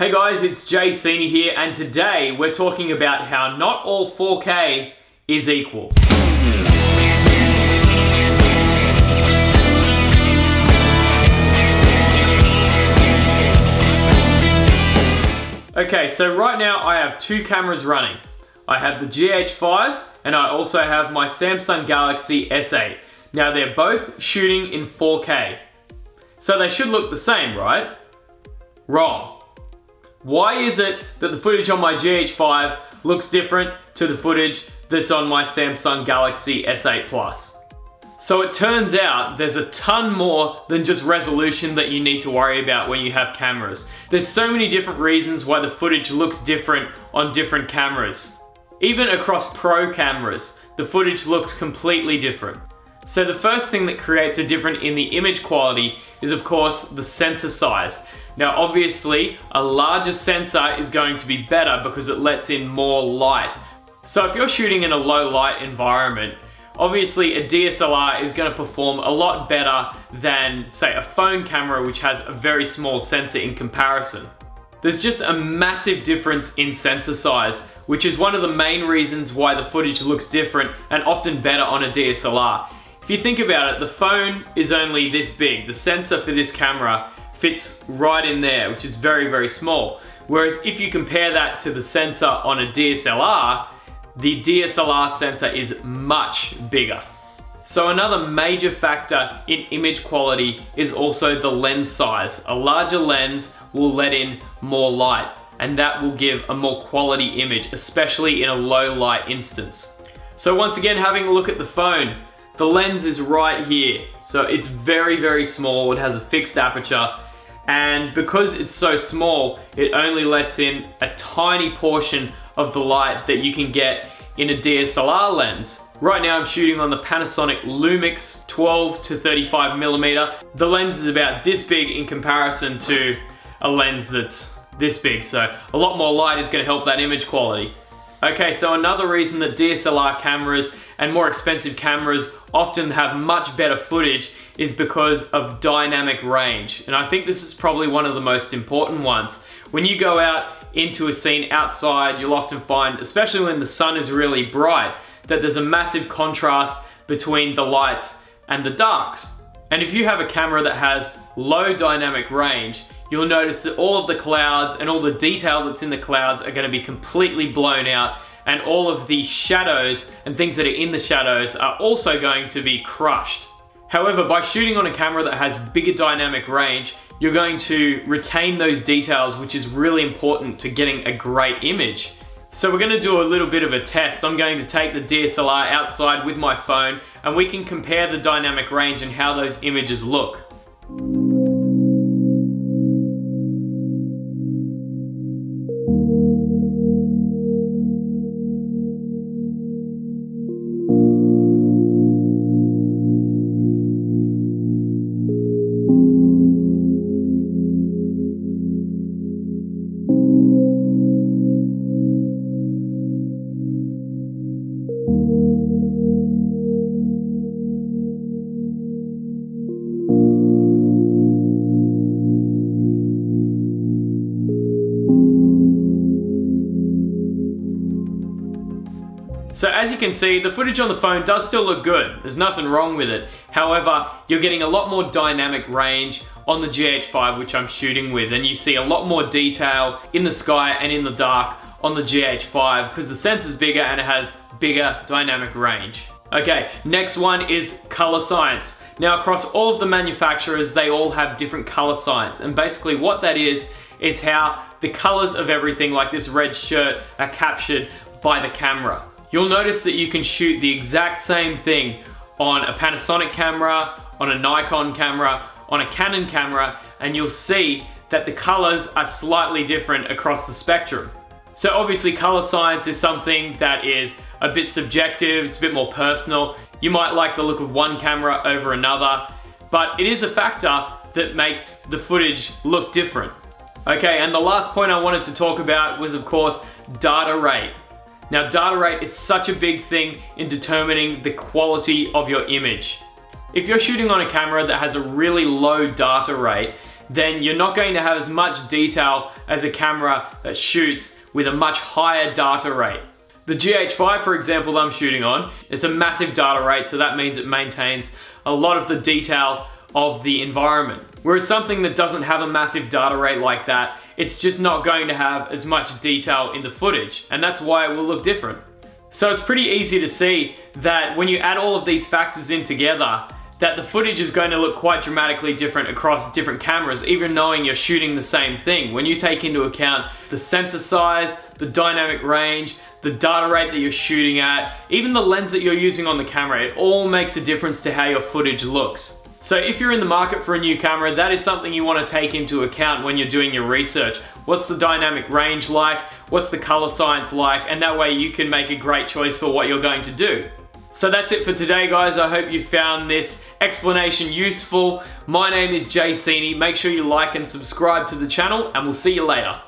Hey guys, it's Jay Senior here, and today we're talking about how not all 4K is equal. Okay, so right now I have two cameras running. I have the GH5 and I also have my Samsung Galaxy S8. Now they're both shooting in 4K. So they should look the same, right? Wrong. Why is it that the footage on my GH5 looks different to the footage that's on my Samsung Galaxy S8 Plus? So it turns out there's a ton more than just resolution that you need to worry about when you have cameras. There's so many different reasons why the footage looks different on different cameras. Even across pro cameras, the footage looks completely different. So the first thing that creates a difference in the image quality is of course the sensor size. Now obviously a larger sensor is going to be better because it lets in more light. So if you're shooting in a low light environment, obviously a DSLR is going to perform a lot better than say a phone camera which has a very small sensor in comparison. There's just a massive difference in sensor size, which is one of the main reasons why the footage looks different and often better on a DSLR. If you think about it, the phone is only this big. The sensor for this camera fits right in there, which is very, very small. Whereas if you compare that to the sensor on a DSLR, the DSLR sensor is much bigger. So another major factor in image quality is also the lens size. A larger lens will let in more light, and that will give a more quality image, especially in a low light instance. So once again, having a look at the phone, the lens is right here. So it's very, very small. It has a fixed aperture. And because it's so small, it only lets in a tiny portion of the light that you can get in a DSLR lens. Right now I'm shooting on the Panasonic Lumix 12 to 35mm. The lens is about this big in comparison to a lens that's this big, so a lot more light is going to help that image quality. Okay, so another reason that DSLR cameras and more expensive cameras often have much better footage is because of dynamic range. And I think this is probably one of the most important ones. When you go out into a scene outside, you'll often find, especially when the sun is really bright, that there's a massive contrast between the lights and the darks. And if you have a camera that has low dynamic range, you'll notice that all of the clouds and all the detail that's in the clouds are going to be completely blown out, and all of the shadows and things that are in the shadows are also going to be crushed. However, by shooting on a camera that has bigger dynamic range, you're going to retain those details, which is really important to getting a great image. So we're going to do a little bit of a test. I'm going to take the DSLR outside with my phone and we can compare the dynamic range and how those images look. So as you can see, the footage on the phone does still look good. There's nothing wrong with it. However, you're getting a lot more dynamic range on the GH5, which I'm shooting with, and you see a lot more detail in the sky and in the dark on the GH5 because the sensor's bigger and it has bigger dynamic range. Okay, next one is color science. Now across all of the manufacturers, they all have different color science, and basically what that is how the colors of everything, like this red shirt, are captured by the camera. You'll notice that you can shoot the exact same thing on a Panasonic camera, on a Nikon camera, on a Canon camera, and you'll see that the colors are slightly different across the spectrum. So obviously color science is something that is a bit subjective, it's a bit more personal. You might like the look of one camera over another, but it is a factor that makes the footage look different. Okay, and the last point I wanted to talk about was of course data rate. Now data rate is such a big thing in determining the quality of your image. If you're shooting on a camera that has a really low data rate, then you're not going to have as much detail as a camera that shoots with a much higher data rate. The GH5, for example, that I'm shooting on, it's a massive data rate, so that means it maintains a lot of the detail of the environment. Whereas something that doesn't have a massive data rate like that, it's just not going to have as much detail in the footage, and that's why it will look different. So it's pretty easy to see that when you add all of these factors in together, that the footage is going to look quite dramatically different across different cameras, even knowing you're shooting the same thing. When you take into account the sensor size, the dynamic range, the data rate that you're shooting at, even the lens that you're using on the camera, it all makes a difference to how your footage looks. So if you're in the market for a new camera, that is something you want to take into account when you're doing your research. What's the dynamic range like? What's the color science like? And that way you can make a great choice for what you're going to do. So that's it for today, guys. I hope you found this explanation useful. My name is Jay Sini. Make sure you like and subscribe to the channel, and we'll see you later.